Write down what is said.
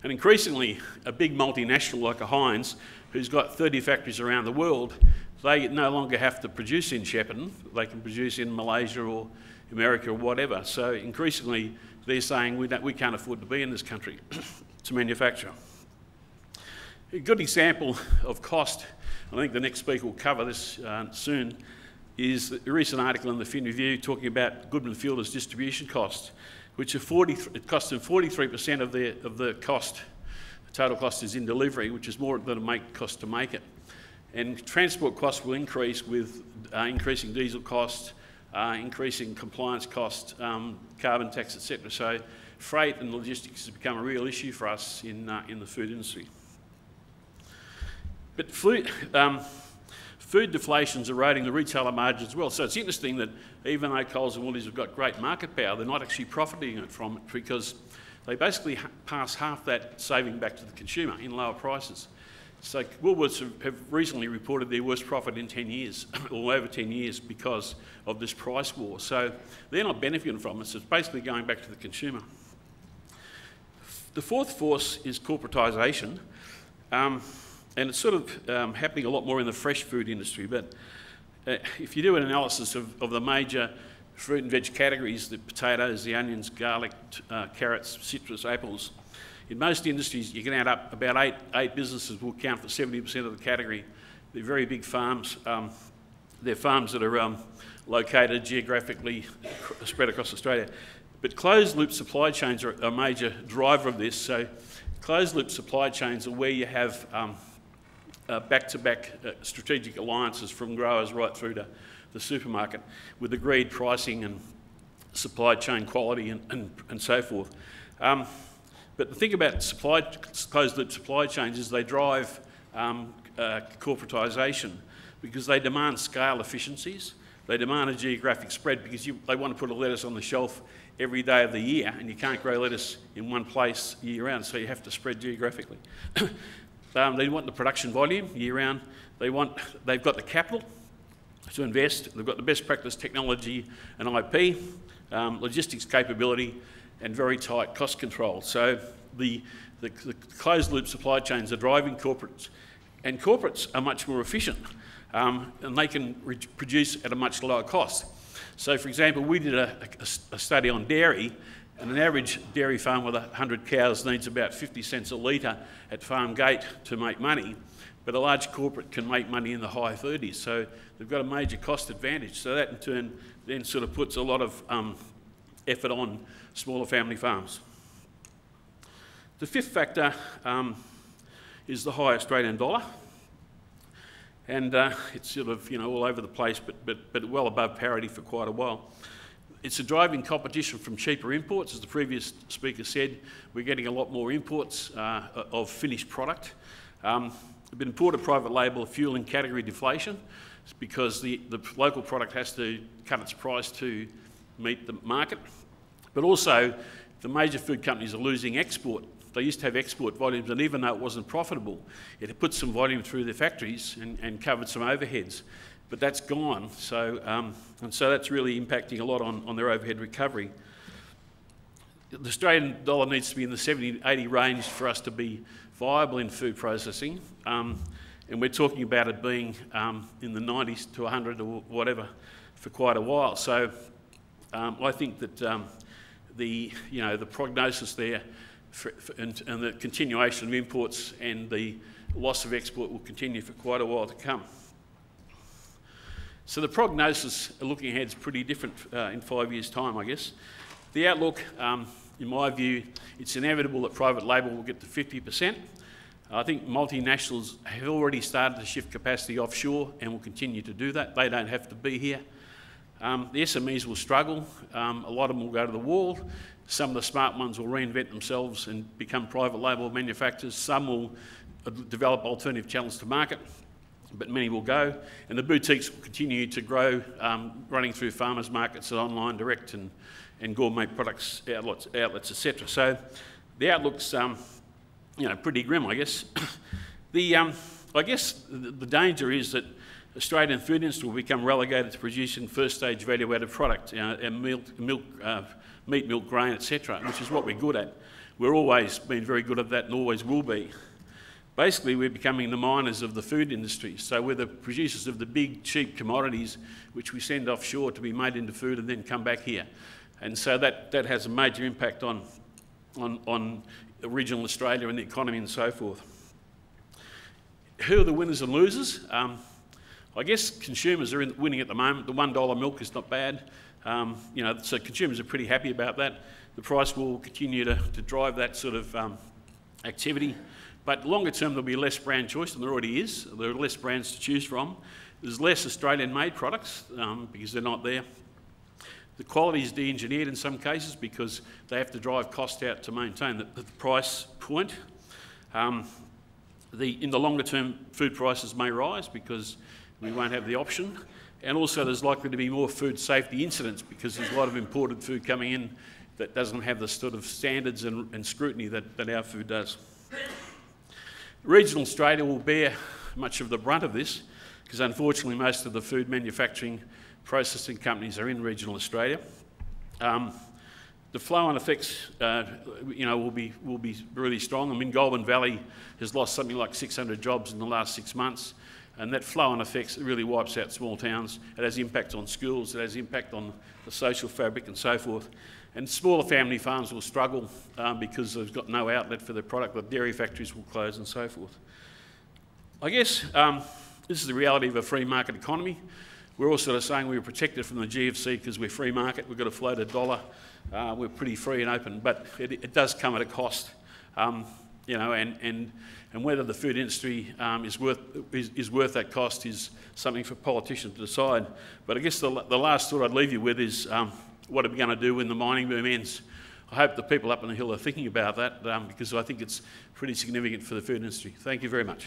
And increasingly, a big multinational like a Heinz, who's got 30 factories around the world, they no longer have to produce in Shepparton. They can produce in Malaysia or America or whatever. So increasingly, they're saying we can't afford to be in this country to manufacture. A good example of cost, I think the next speaker will cover this soon, is a recent article in the Fin Review talking about Goodman Fielder's distribution costs, which are it costs them 43% of the cost. The total cost is in delivery, which is more than it costs to make it. And transport costs will increase with increasing diesel costs, increasing compliance costs, carbon tax, etc. So freight and logistics has become a real issue for us in the food industry. But food deflation is eroding the retailer margin as well. So it's interesting that even though Coles and Woolies have got great market power, they're not actually profiting from it because they basically pass half that saving back to the consumer in lower prices. So Woolworths have recently reported their worst profit in 10 years, or over 10 years, because of this price war. So they're not benefiting from it, so it's basically going back to the consumer. The fourth force is corporatisation. And it's sort of happening a lot more in the fresh food industry, but if you do an analysis of the major fruit and veg categories, the potatoes, the onions, garlic, carrots, citrus, apples, in most industries you can add up about eight businesses will account for 70% of the category. They're very big farms. They're farms that are located geographically spread across Australia. But closed loop supply chains are a major driver of this. So closed loop supply chains are where you have back-to-back strategic alliances from growers right through to the supermarket with agreed pricing and supply chain quality and so forth. But the thing about closed-loop supply chains is they drive corporatisation because they demand scale efficiencies. They demand a geographic spread because they want to put a lettuce on the shelf every day of the year, and you can't grow lettuce in one place year-round, so you have to spread geographically. They want the production volume year-round. They've got the capital to invest. They've got the best practice technology and IP, logistics capability, and very tight cost control. So the closed-loop supply chains are driving corporates, and corporates are much more efficient, and they can produce at a much lower cost. So, for example, we did a study on dairy, and an average dairy farm with 100 cows needs about 50 cents a litre at farm gate to make money, but a large corporate can make money in the high 30s, so they've got a major cost advantage. So that in turn then sort of puts a lot of effort on smaller family farms. The fifth factor is the high Australian dollar. And it's sort of, all over the place, but well above parity for quite a while. It's a driving competition from cheaper imports, as the previous speaker said. We're getting a lot more imports of finished product. But imported private label are fueling category deflation because the local product has to cut its price to meet the market. But also, the major food companies are losing export. They used to have export volumes, and even though it wasn't profitable, it had put some volume through their factories and covered some overheads. But that's gone, so and so that's really impacting a lot on their overhead recovery. The Australian dollar needs to be in the 70-80 range for us to be viable in food processing, and we're talking about it being in the 90s to 100 or whatever for quite a while. So I think that the prognosis there and the continuation of imports and the loss of export will continue for quite a while to come. So the prognosis looking ahead is pretty different in 5 years' time, I guess. The outlook, in my view, it's inevitable that private label will get to 50%. I think multinationals have already started to shift capacity offshore and will continue to do that. They don't have to be here. The SMEs will struggle. A lot of them will go to the wall. Some of the smart ones will reinvent themselves and become private label manufacturers. Some will develop alternative channels to market, but many will go. And the boutiques will continue to grow, running through farmers markets and online direct and gourmet products outlets, etc. So the outlook's pretty grim, I guess. I guess the danger is that Australian food industry will become relegated to producing first stage value-added product, and meat, milk, grain, etc., which is what we're good at. We've always been very good at that and always will be. Basically, we're becoming the miners of the food industry. So we're the producers of the big, cheap commodities which we send offshore to be made into food and then come back here. And so that has a major impact on regional Australia and the economy and so forth. Who are the winners and losers? I guess consumers are winning at the moment. The $1 milk is not bad. So consumers are pretty happy about that. The price will continue to drive that sort of activity. But longer term, there'll be less brand choice than there already is. There are less brands to choose from. There's less Australian-made products because they're not there. The quality is de-engineered in some cases because they have to drive cost out to maintain the price point. In the longer term, food prices may rise because we won't have the option. And also there's likely to be more food safety incidents because there's a lot of imported food coming in that doesn't have the sort of standards and scrutiny that our food does. Regional Australia will bear much of the brunt of this because unfortunately most of the food manufacturing processing companies are in regional Australia. The flow-on effects will be really strong. I mean, Goulburn Valley has lost something like 600 jobs in the last 6 months, and that flow-on effects really wipes out small towns. It has impact on schools, it has impact on the social fabric and so forth. And smaller family farms will struggle because they've got no outlet for their product. The dairy factories will close and so forth. I guess this is the reality of a free market economy. We're all sort of saying we're protected from the GFC because we're free market. We've got to float a dollar. We're pretty free and open, but it does come at a cost. And whether the food industry is worth that cost is something for politicians to decide. But I guess the last thought I'd leave you with is what are we going to do when the mining boom ends? I hope the people up on the hill are thinking about that because I think it's pretty significant for the food industry. Thank you very much.